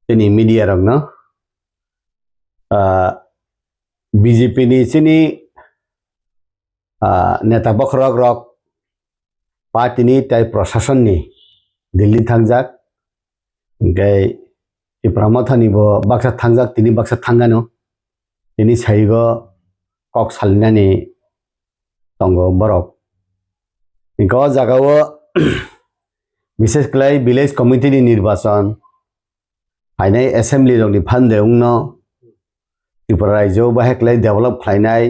Ini media rong no BJP ni sini neta bakrok rok party ni tai prosason ni Delhi thangjak gai Pramotha ni bo baksa thangjak tini baksa thangano tini saigo kok salina ni tongo borok ko jagao বিশেষ করে village committee ni নির্বাচন ফাইনাই assembly রং ni ফান্দে উংনো ত্রিপুরা রাজ্য বাহেকলাই develop খাইনাই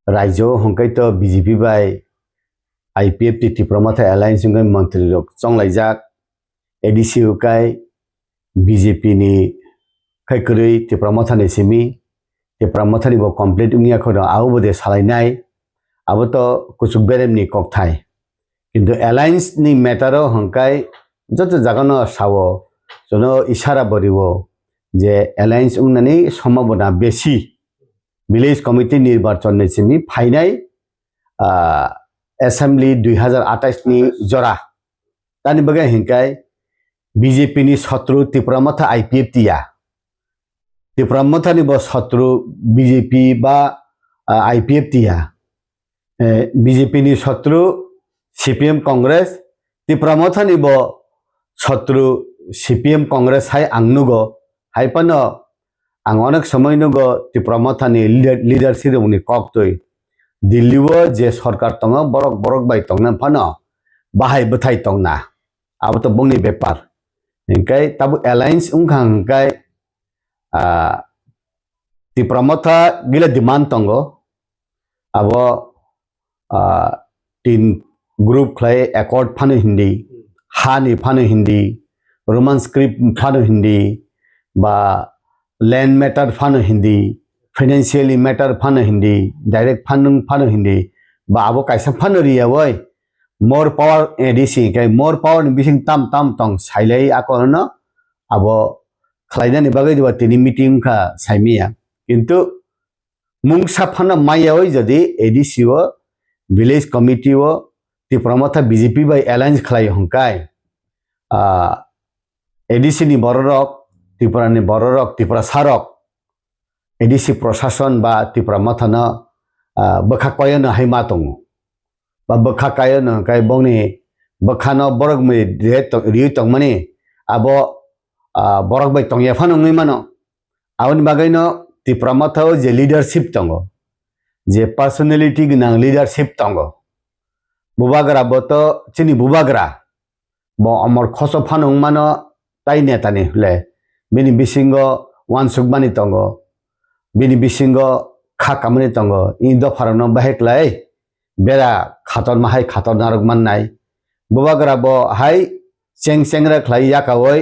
রাজ্য হংকাইতো বিজেপি বাই আইপিএফ টি প্রমথা এলায়েন্স উংগাই মন্ত্রী রক চংলাইজাক এডিসি উকাই বিজেপি ni খাইকরই টি প্রমথা ni সিমি টি প্রমথা ni bo কমপ্লিট উংয়া খনো আউ বদে সালাইনাই আবতো কুচুক বেরেম ni kokthai কিন্তু এলায়েন্স ni মেটারো হংকাই যত জাগানো সাও জনো ইশারা বরিব যে এলায়েন্স উংনানি সম্ভাবনা বেশি ভিলেজ কমিটি নির্বাচন নিছিনি ফাইনাই অ্যাসেম্বলি 2028 ni জরা তানি বগে হিংকাই বিজেপি ni শত্রু ত্রিপুরামথা আইপিএফ টিয়া ত্রিপুরামথা ni ব শত্রু বিজেপি বা আইপিএফ টিয়া বিজেপি ni শত্রু সিপিএম কংগ্রেস ত্রিপুরামথা ni ব শত্রু সিপিএম কংগ্রেস হাই আংনুগো হাইপানো আং অনেক সময় নুগো ত্রিপুরামথা ni লিডারশিপ উনি কক্তই দিল্লিও যে সরকার তং বরক বরক বাই তংনা ফানো বাহাই বথাই তংনা আবতো বংনি ব্যাপার হিংকাই তাবু অ্যালায়েন্স উংখাং হিংকাই ত্রিপুরামথা গিলা ডিমান্ড তঙ্গো আবো তিন গ্রুপ খাই একর্ড ফানো হিন্দি হানি ফানো হিন্দি रोमान स्क्रिप्ट फानो हिंदी बा लैंड मैटर फानो हिंदी फाइनेंशियली मैटर फानो हिंदी डायरेक्ट फंडिंग फानो हिंदी बा आबो कैसा फानो रिया वय मोर पावर एडीसी के मोर पावर बिसिंग ताम ताम तंग साइलै आको न आबो खलाइना नि बागै दिबा तिनि मीटिंग का साइमिया किंतु मुंगसा फानो माया वय जदि एडीसी वो विलेज कमिटी वो त्रिपुरामथा बीजेपी बाय अलायंस खलाय हंकाय एडीसी नि बररक त्रिपुरा नि बररक त्रिपुरा सारक एडीसी प्रशासन बा त्रिपुरामथा न बखाकयन हाइमा दङ बा बखाकायन काय बंनि बखानो बरक मै रि तंगमानि आबो बरक बाय तंगया फानो ngै मानो आउन बागैनो त्रिपुरामथा जे लीडरशिप दङ जे पर्सनालिटी गोनां लीडरशिप दङ बुबाग्रा बतो चिनि बुबाग्रा bo amor khoso phanung mano tai netani le bini bisingo wansukmani tongo bini bisingo kha kamani tongo i do farano baheklai bera khator mahai khator narok mannai bubagra bo hai chengra khlai yakawoi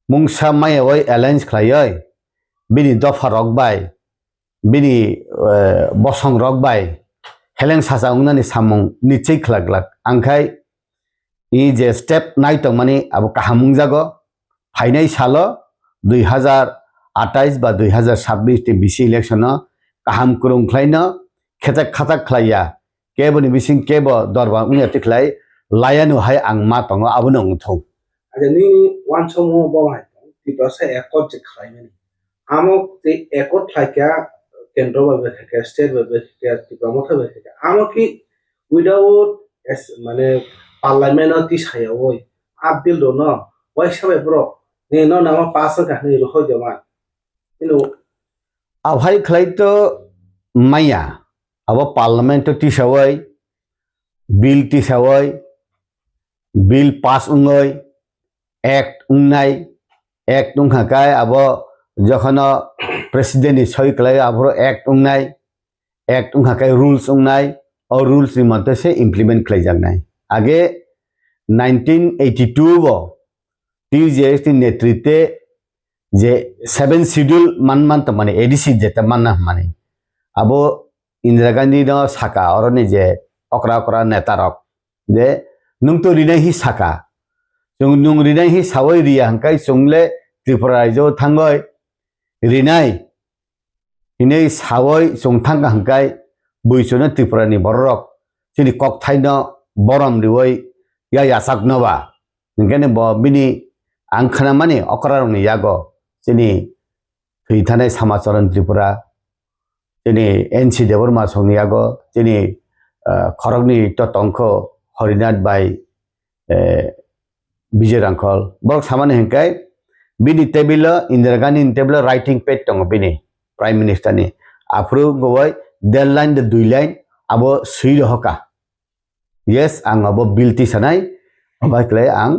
mungsa mayawoi alliance khlaioi bini do farok bai bini bosong rok bai heleng sasa ungnani samung nichei khlaglak angkai इ जे step नाइटं माने अब काहामुं जागो फाइनाइ सालो 2028 बा 2026 टे बिसि election काहाम कुरुं ख्लाइनो खेता खाता ख्लाइया केबनि बिसिं केबो दरबा उनि तिखलाइ लायानु हाय आं मा तंग आबुनो उथौ आजनि वान समो बहाय तिपासे एकट जे ख्लाइमानि आमो ते एकट ख्लाइका केन्द्र बाबे থাকে स्टेट बाबे থাকে ত্রিপুরামথা बाबे থাকে आमो कि उइदाउट माने पार्लियामेंट ती सायावय आबिल दन वाइ साबाय ब्र ने न नामा पास का ने रहो जमा इनो आवहाय खलाइतो माया अब पार्लियामेंट ती सावय बिल पास उंगय एक्ट उंनाय एक्ट उंखाकाय अब जखन प्रेसिडेंट सही खलाय आबरो एक्ट उंनाय एक्ट उंखाकाय रूल्स उंनाय और रूल्स नि मते से इम्प्लीमेंट खलाय जानाय आगे 1982 वो टीजेएस टी नेतृत्वे जे 7 शेड्यूल मान तो माने एडीसी जेता मानना माने अबो इंदिरा गांधी न साका और ने जे अकरा नेता रक जे नुं तो रिनाय हि साका जों नुं रिनाय हि सावै रिया हंकाय जोंले त्रिपुरा रायजो थांगय रिनाय हिनै सावै जों थांगा हंकाय बैसोनो त्रिपुरानि बररक जोंनि कक थाइनो बरम रिवै या यासाक नवा ओंखायनो बिनि आं खोनामानि अकरारंनि यागो जोंनि थैथानाय सामाचरण त्रिपुरा जोंनि एनसि देबरमा संनि यागो जोंनि खरगनि ततंख हरिनाथ बाई विजय रांखल बरक सामानि हेंकाय बिनि table Indira Gandhi table writing paid दङ बिनि प्राइम मिनिस्टर नि आफ्रो गवाय 1.5 लाइन 2 लाइन अब सुई रहका यस आं अब बिल तिसानाय अबायक्ले आं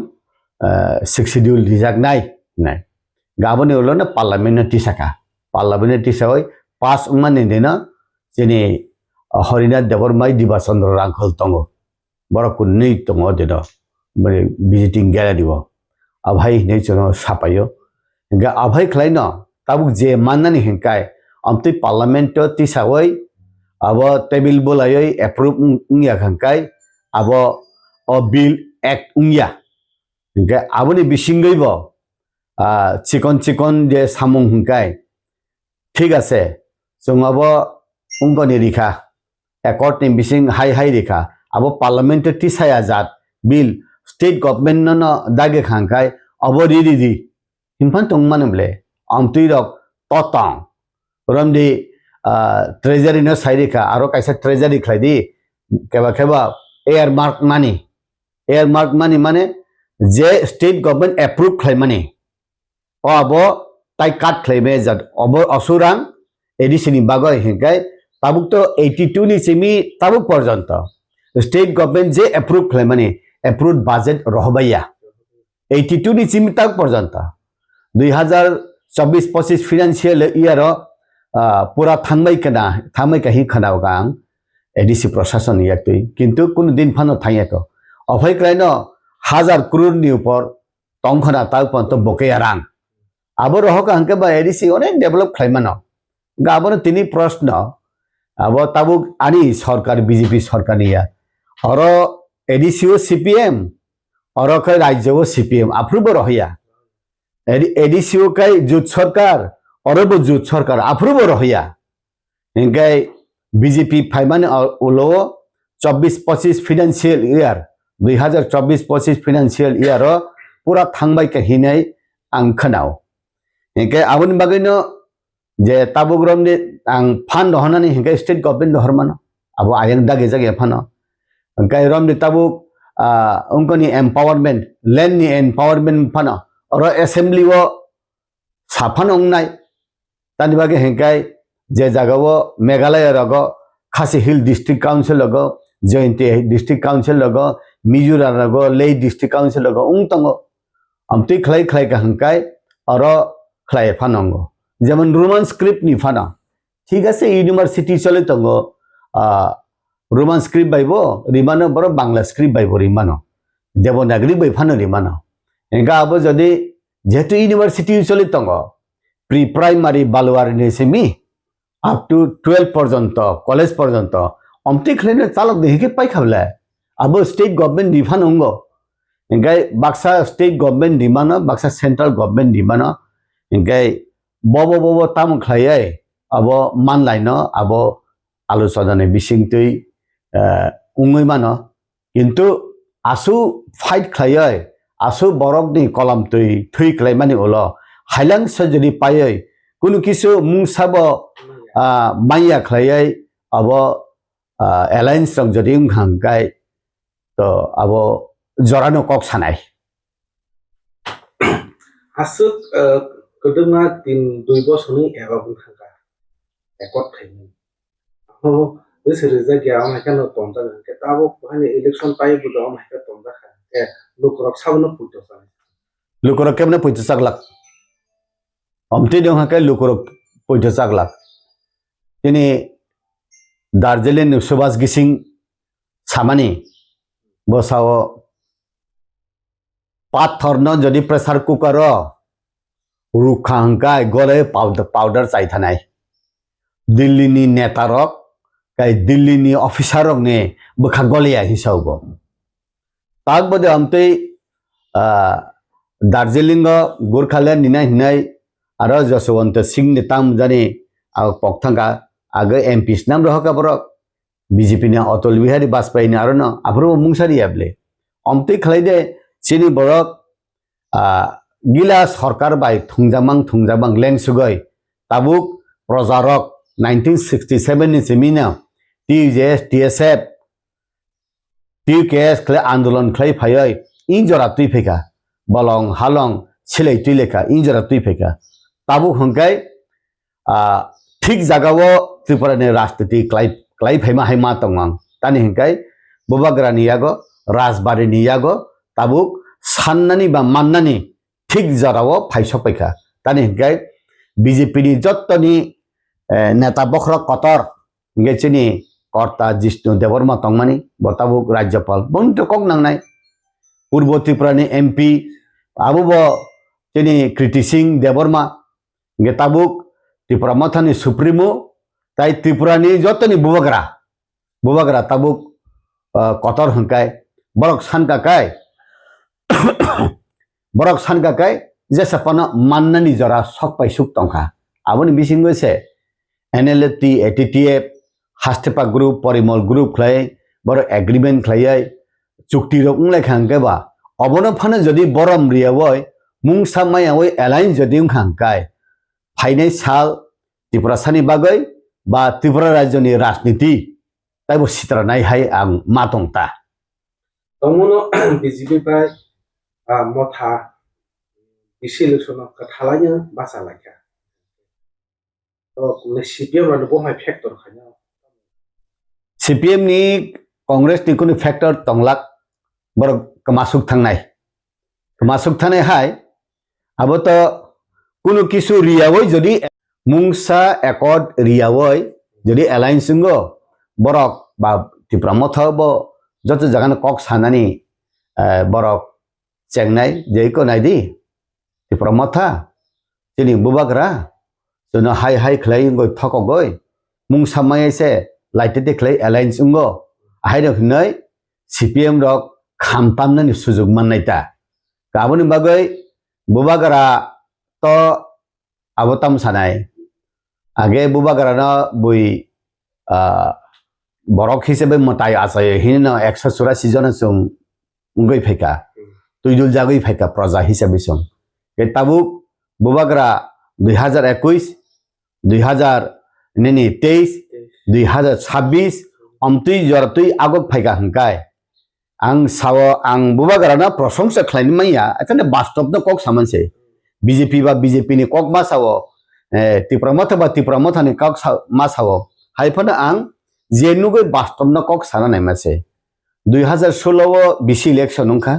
6 शेड्यूल रिजागनाय नाय गाबोन उलनो पार्लियामेंट तिसाका पार्लियामेंट तिसाय पास उमाने देना जेने हरिनाथ देबरमाई दिबा चंद्र रांखल दङ बरक नै दङ देनो माने विजिटिं गैलारि दिबो अभाई नै जों सापायो गा अभाई खलाइनो ताबुक जे माननानि हेंकाय अमति पार्लियामेंट तिसावै अब टेबिल बोलायै एप्रूव उंया हेंकाय अब अ बिल एक्ट उंया हेंकाय आबनि बिसिंगैबो चिकन जे सामुं हेंकाय ठीक आसे जों अब उंगनि रिखा एकॉर्ड नि बिसिं हाई रिखा अब पार्लियामेंट तिसाया जात बिल स्टेट गवर्नमेंट न दागे खांकाय अब रिदी हिंफान तंगमानब्ले अमति रक ततंग रमदि ट्रेजरी न साइरिका आरो कैसे ट्रेजरी खलाइदि केबा एयरमार्क मानी माने जे स्टेट गवर्नमेंट एप्रूव खलाइमानि अब ताई काट खलाइमे जात अब असुरां एडिसिनि बागय हेंकाय ताबुक तो 82 नि सिमी ताबुक पर्यंत स्टेट गवर्नमेंट जे एप्रूव खलाइमानि एप्रूव बजेट रहबाया 82 नि सिमी ताबुक पर्यंत 2024-25 फाइनेंशियल ईयर पूरा थांबाय कहीं खनावगा आं एडिसी प्रशासन याक्तै किंतु कुन दिन फानो थायाको अफाय क्राइनो 1000 करोड़ नि ऊपर तंखना तापंत बकेया रां अब रहका हंके बा एडिसी अनेक डेभलप खाइमानो गाबन तिनी प्रश्न अब ताबुक आनी सरकार बीजेपी सरकार निया और एडिसीओ सीपीएम और कै राज्यओ सीपीएम अप्रूव रहया एडिसीओ कै जुट सरकार और जुट सरकार अप्रूव रहया इनकै बीजेपी फाइमान उलो 24-25 फाइनेंशियल ईयर 2024-25 फाइनेंशियल ईयर पूरा थांबाय कहिनै आं खोनाव इनकै आबनि बागैनो जे ताबुग्रम ने आं फान दहनानि हिंकै स्टेट गवर्नमेंट दहरमानो अब आयं दागे जागे फानो इनकै रम ने ताबुक उनकोनि एम्पावरमेंट लैंड नि एम्पावरमेंट फानो और असेंबली वो साफान उंनाय तानि बागे हिंकै जे जागावो मेघालय रगो खासी हिल डिस्ट्रिक्ट काउंसिल लगो जयंती डिस्ट्रिक्ट काउंसिल लगो मिजोराम रगो ले डिस्ट्रिक्ट काउंसिल लगो उंतंगो अमति खलाय का हंकाय और खलाय फानंगो जेमन रोमान स्क्रिप्ट नि फाना ठीक है यूनिवर्सिटी चले तंगो रोमान स्क्रिप्ट बाइबो रिमानो बर बांग्ला स्क्रिप्ट बाइबो रिमानो देवनागरी बै फानो रिमानो एंगा अब जदि जेतु यूनिवर्सिटी चले तंगो प्री प्राइमरी बालुवारी सेमी अप टू 12 पर्यंत कॉलेज पर्यंत अमति खलेनो चालक देहिके पाइ खाबला अब स्टेट गवर्नमेंट दिफान होंगो एंगाय बाक्सा स्टेट गवर्नमेंट दिमानो बाक्सा सेंट्रल गवर्नमेंट दिमानो एंगाय बबो ताम खलाय अब मानलायनो अब आलोचना ने बिसिंतै उंगै मानो किंतु आसु फाइट खलाय आसु बरक नि कलम तै थै खलायमानि उलो हाइलां सजरि पायै कुनु किसु मुंसाबो माइया खलाय अब एलायंस रंग जदि हांगाय तो अब जरानो कक सानाय आसु कदमा 3-2 बोसोरनि एबा बुंखांगा एकट थाइमोन हो बोसोर जायगा माइकानो तंजा के ताबो बहाने इलेक्शन पाइ बुदा माइका तंजा खा ए लोकरक सावनो पुतो सानाय लोकरक केमने पुतो सागलाक अमति दं हाके लोकरक पुतो सागलाक तिनी दार्जिलिंग सुभाष गिसिं सामानि बसाव पाथरनो जदि प्रेसार कुकर रुखांगाय गले पाउडर चाइथानाय दिल्ली नि नेतारक काई दिल्ली नि ऑफिसरक ने बखा गलिया हिसाबो ताक बदे हमते दार्जिलिंग गोरखालैंड निनाय हिनाय आरो जसवंत सिंह नेताम जाने आ पक्थांगा आगे एमपीस नाम रहका बरक बीजेपी ने अटल बिहारी वाजपेयी ने आरो न आब्रो मुंसारि याबले अमते खलाय दे सिनि बरक gila sarkar bai thungjamang lengsugoi tabuk projarok 1967 ni semina TJS TSF TKS kle andolon khlai phayoi injora tui pheka bolong halong silei tui lekha injora tui pheka tabuk hongkai ঠিক জাগাও ত্রিপুরানি রাজনীতি ক্লাই ফাইমা হাইমা তংমাং তানি হিংকাই বুবাগ্রানি ইয়াগো রাজবাড়িনি ইয়াগো তাবুক সান্নানি বা মান্নানি ঠিক জাগাও ফাইসপাইখা তানি হিংকাই বিজেপিনি যত্তনি নেতা বখর কতর গেছিনি কর্তা জিষ্ণু দেববর্মা তংমানি বতাবুক রাজ্যপাল বন্ধু কক নাংনাই পূর্ব ত্রিপুরানি এমপি আবুব তিনি কৃতি Singh Debbarma গেতাবুক Tripura Mathani Supremo, Tai Tripurani Jotani Bubagra Tabuk Kotor Hunkai, Borok Sankakai, Borok Sankakai, Jesapana Manani Zara Sok by Suktonka. I want to be single say NLT, ATTF, Hastepa Group, Porimol Group Clay, Borok Agreement Clay, Chukti Rokung like Hankeba, Obono Pana Jodi Boram Riavoy, Mung Samay away Alliance Jodim Hankai. ফাইনাই সাল ত্রিপুরা সানি বাগৈ বা ত্রিপুরা রাজ্যনি রাজনীতি তাইবো সিতরা নাই high আং মাতংতা তমনো BJP প্রায় মথা BC election কাথালাইনো বাসা লাইকা তো CPM রানো বহাই ফ্যাক্টর খাইনা সিপিএম ni কংগ্রেস ni কোনো ফ্যাক্টর তংলাক বড় কমাসুক থাংনাই হাই আবো তো কোনো কিছু রিয়াওই যদি মুংসা একড রিয়াওই যদি এলায়েন্স সিংগো বরক বা ত্রিপুরা মথব যত জাগানো কক সানানি বরক চেংনাই যেইকো নাইদি ত্রিপুরা মথা যিনি বুবাগ্রা যেন হাই খ্লাই গই থক গই মুংসা মাইছে লাইটেতে খ্লাই এলায়েন্স সিংগো আহাই রক নই সিপিএম রক খামতামনানি সুযোগ মাননাইতা গাবনি বাগৈ বুবাগ্রা তো abotam sanai age bubagarana bui borok hisebe motai asai hinna 184 জন sum ungoi pheka tuidul jagoi pheka praja hisabe sum ke tabuk bubagra 2021 2023 2026 amtui jortui agok pheka hangkai ang sawo ang bubagarana prosongsa khlaini maiya atane bastop no kok samanse BJP বা BJP ni kok masawo Tripura Matha ni kok masawo haifana ang jenugoi bastobna kok sana naimase 2016 o BC election nongkha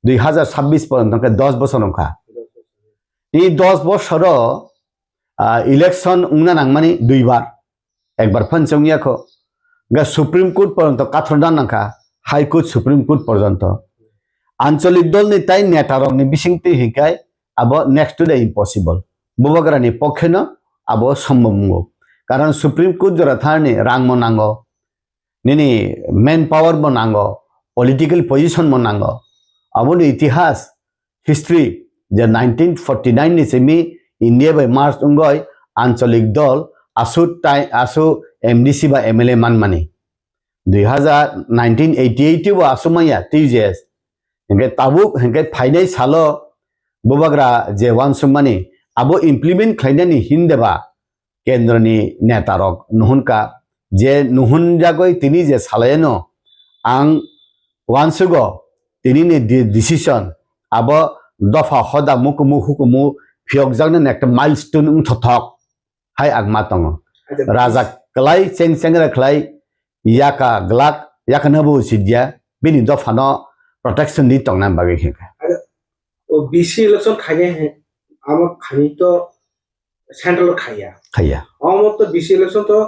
2026 পর্যন্ত 10 বছর নংখা এই 10 বছর election উংনা নাংমানি দুইবার একবার পঞ্চমিয়াখো গা supreme court পর্যন্ত কাথরডা নাংখা high court supreme court পর্যন্ত আঞ্চলিক দল নি তাই নেতারংনি বিসিংতি হিকাই abo next to the impossible bubagrani পক্ষে ন abo সম্ভব কারণ সুপ্রিম কোর্ট জরা থানি রাং মনাঙ্গো নিনি মেন পাওয়ার মনাঙ্গো পলিটিক্যাল পজিশন মনাঙ্গো aboni ইতিহাস হিস্ট্রি যে 1949 নি সেমি ইন্ডিয়া বাই মার্চ ungoi আঞ্চলিক দল আসু এমডিসি বা এমএলএ মানমানি 1988 ও আসুমাইয়া টিজেএস হেঙ্গে তাবুক হেঙ্গে ফাইনাই সালো বুবাগ্রা যে ওয়ানসুমানি আবো ইমপ্লিমেন্ট খাইনানি হিনদেবা কেন্দ্রনি নেতারক নুহুনকা যে নুহুন জাগই তিনি যে সালায়নো আং ওয়ানসুগো তিনি নি ডিসিশন আবো দফা হদা মুকুমু হুকুমু ফিয়কজাংনে একটা মাইলস্টোন উঠথক হাই আগমা তং রাজা ক্লাই চেংরা ক্লাই ইয়াকা গ্লাক ইয়াকা নবু সিদিয়া বিনি দফানো প্রটেকশন নি তংনা বাগে হেকা ও বিসি ইলেকশন খাইয়া আমার খানি তো সেন্ট্রাল খাইয়া আমার তো বিসি ইলেকশন তো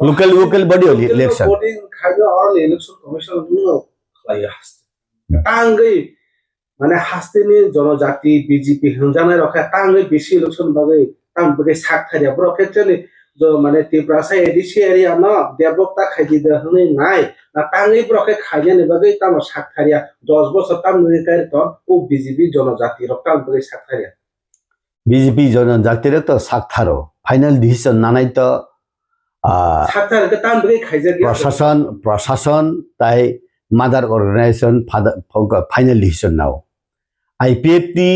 লোকাল বডি ইলেকশন বডি খাইয়া আর ইলেকশন কমিশন গুলো খাইয়া হাসতে টাঙ্গই মানে হাসতে নি জনজাতি বিজেপি হনজানাই রাখা টাঙ্গই বিসি ইলেকশন বাগে টাং বাগে সাক খাইয়া বড় ক্ষেত্রে মানে ত্রিপুরা সাই এডিসি এরিয়া না ডেভেলপটা খাইদি দেহনি নাই না টাঙ্গই প্রকে খাইয়া নিবাগে তাম সাক খাইয়া 10 বছর তাম নিকাই তো ও বিজেপি জনজাতি রক্তাল বাগে সাক খাইয়া বিজেপি জনজাতির তো সাক থারো ফাইনাল ডিসিশন নানাই তো সাক থারকে তাম বাগে খাইজা প্রশাসন তাই mother organisation final decision now IPFT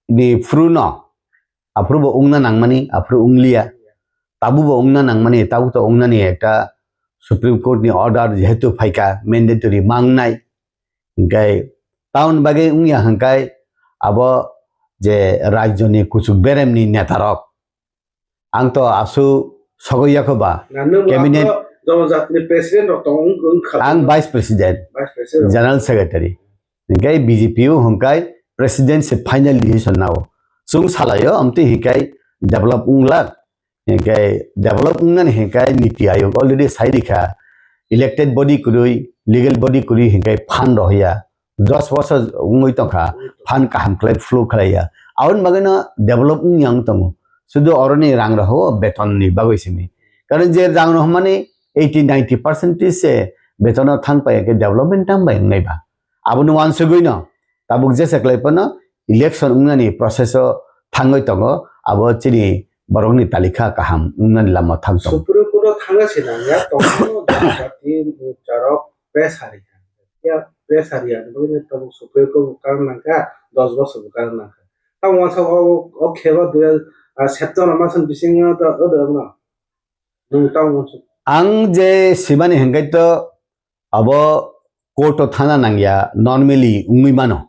ni fru no apru bo ungna nangmani apru unglia tabu bo ungna nangmani tabu to ungna ni ekta Supreme Court ni order jehetu phaika mandatory mangnai hingkai taun bagai ungya hangkai abo je rajyoni kuchuk berem ni netarok ang to asu sogoya ko ba cabinet president of ang vice president general secretary hingkai BJP hangkai president se final decision nao sung salayo amti hingkai develop unglak hingkai develop ungan hingkai niti ayog already saidika elected body kurui legal body kuri hingkai fan rohya 10 বছর ungoi tongkha fan kaham klai flow khlaya aun bagana develop yang tongo sudu oroni rang raho beton ni bagoi simi karon je rang roh mane 80-90% se beton thang pa ke development tam bai ngai ba abunu wan sugoi no tabuk je saklai pano election ungani process thangoi tongo abo chini borongni talika kaham ungani lama thang tong Supreme Court thanga sinang ya tongo dati mujarok press hari ya press hari ya begini tongo Supreme Court karena ka 10 বছর karena ka tamu masa o kheba dia september masan bisinga ta ada na nung tamu ang je simani hengkai to abo court thana nangya normally ungui mano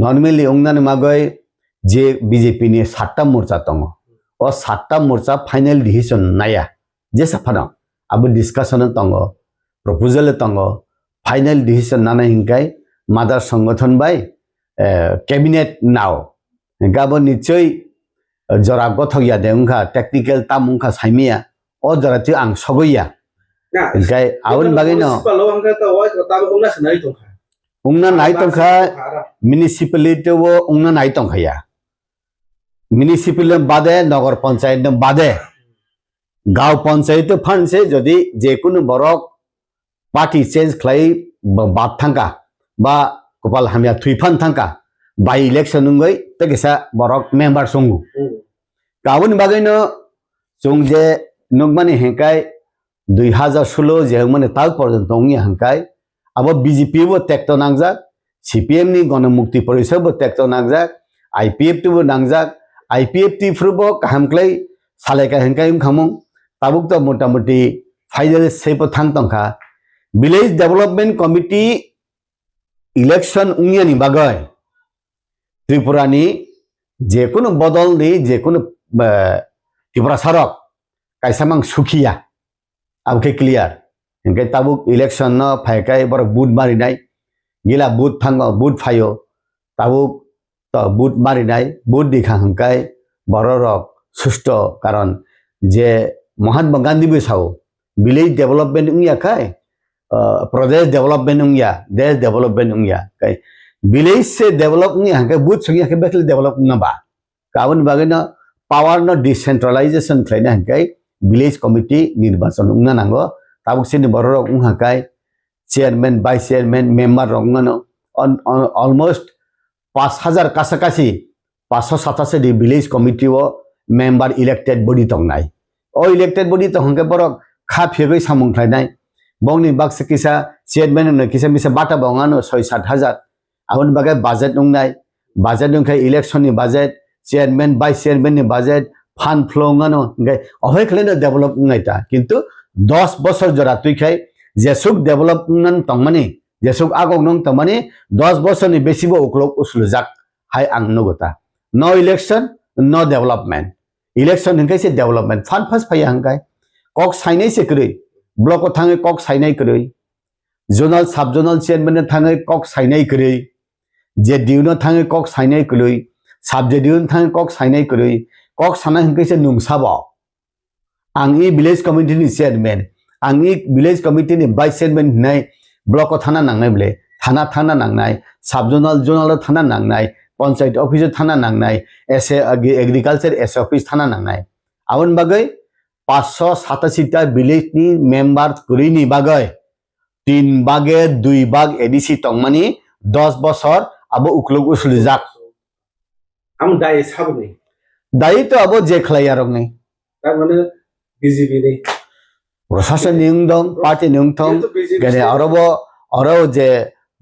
normally ungnan magoi je BJP ni 7 ta morcha tongo o 7 ta morcha final decision naya je safana abo discussion tongo proposal tongo final decision nana hingkai mother সংগঠন bai cabinet now gabo nichoi jora gothogya deungkha technical tamungkha saimia o jora ti ang sogoya hingkai aun bagino ungna nai tongkha municipality wo ungna nai tongkhaya municipality bade nagar panchayat bade gaw panchayat fund se jodi je kono borok party change khlai bat thangka ba kopal hamya thuifan thangka by election ungoi tegesa borok member songu kaun bagaino chungje nugmani hengkai 2016 je mane tal porjonto ungi hangkai abo BJP bo tekto nangjak CPM ni Ganamukti Porishad bo tekto nangjak IPF bo nangjak IPF ti frubo kahamklai salaika hengkai khamung tabuk to motamoti final sepo thang tongkha village development committee election ungiani bagai Tripura ni je kono bodol ni je kono Tripura sarok kaisamang sukhiya abke clear hingkai tabuk election no phaikai borok boot mari nai gila boot thango boot phayo tabuk to boot mari nai boot dikha hingkai bororok susto karon je Mahatma Gandhi bi sao village development ungya kai Pradesh development ungya desh development ungya kai village se develop ungya kai boot sungya kai bekle develop na ba kaun bagena power no decentralization khlaina kai village committee nirbachan ungna nango tabuk sini borok ungha kai chairman vice chairman member rongano almost 5000 kasakasi 587 di village committee o member elected body tongnai o elected body to hangke borok kha phegoi samung khlainai bongni baksa kisa chairman no kisa misa bata bongano 6-7 abon bagai budget nungnai budget nungkai election ni budget chairman vice chairman ni budget fund flow ngano ngai ohoi khlena develop ngai ta kintu 10 বছর jora tuikhai jesuk development tongmani jesuk agok nong tongmani 10 বছর ni besibo uklok uslujak hai ang nogota no election no development election hingkai se development fund first phai hangkai kok sainai se krui block o thangai kok sainai krui zonal sub zonal chairman thangai kok sainai krui je diuno thangai kok sainai krui sub diun thangai kok sainai krui kok sana hingkai se nungsabo angi village committee ni chairman angi village committee ni vice chairman nai block o thana nangnai ble thana nangnai sub zonal thana nangnai panchayat office thana nangnai SA agriculture SA office thana nangnai abon bagai 587 ta village ni member kuri ni bagai 3 bage 2 bag ADC tongmani 10 বছর abo uklok uslujak am dai sabni dai to abo je khlayarok ni tar mane BJP ni প্রশাসন নিয়ম দং party নিয়ম থং গনে অরব যে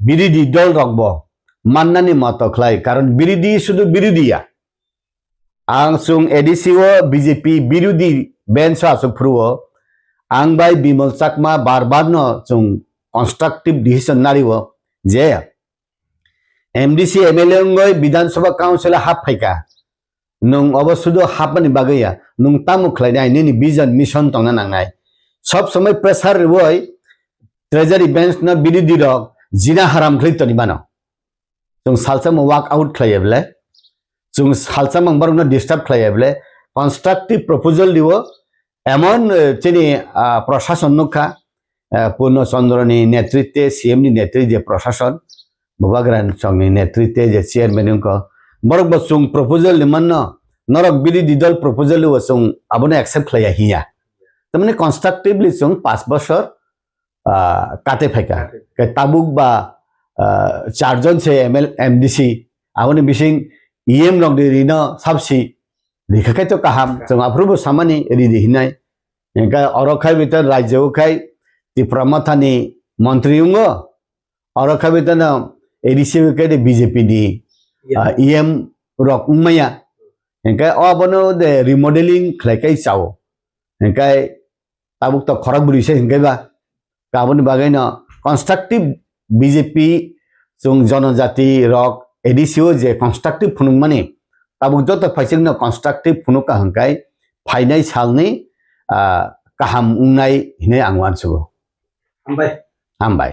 বিরোধী দল রকব माननानै मतख्लाय कारण बिरोधी शुद्ध बिरोधीया आं सुं एडीसी बीजेपी बिरोधी बेंच आसुफ्रुओ आं बाय बिमल चाकमा बार बार न सुं कंस्ट्रक्टिव डिसीजन नारिवो जे एमडीसी एमएलए विधानसभा काउंसिल हाफ फैका नों अवश्य हापनि बागैया नों तामुख्लायनाय नोंनि विजन मिशन तंना नांनाय सब समय प्रेसार वय ट्रेजरी बेंच न बिरोधी रक जिना हाराम खैतनि मानो जों सालसा वाक आउट खालायब्ले जों सालसा मंबारनो डिस्टार्ब खालायब्ले कंस्ट्रक्टिव प्रपोजल दिवो एमन चेनि प्रशासन नखा पूर्ण चंद्रनि नेतृत्व सीएम नि नेतृत्व प्रशासन बबाग्रान संनि नेतृत्व जे चेयरमैन को बरक बसुं प्रपोजल निमन नरक बिरोधी दल प्रपोजल वसुं आबने एक्सेप्ट खालाया हिया तमने कंस्ट्रक्टिवली सुं 5 बছর काटे फेका के ताबुक बा 4 जन से एमडीसी आबने बिसिं ईएम रंग दिनो साबसि लिखाखाय तो काहाम जों आफ्रुबो सामानि रिदि हिनाय एका अरखाय बितर राज्यखाय त्रिपुरा मथानि मंत्री उंगो अरखाय बितर एडीसी के बीजेपी दी ईएम रक उमया एका अबनो दे रिमॉडलिंग खलायखाय चाव एका ताबुक तो खराब बुरिसे हिंगायबा गाबोन बागैनो कंस्ट्रक्टिव बीजेपी जों जनजाति रक एडीसी जे कंस्ट्रक्टिव फुनुं माने ताबुक जत फाइसिंनो कंस्ट्रक्टिव फुनुका हंकाय फाइनाय सालनि काहाम उंनाय हिने आंवान सुबो हामबाय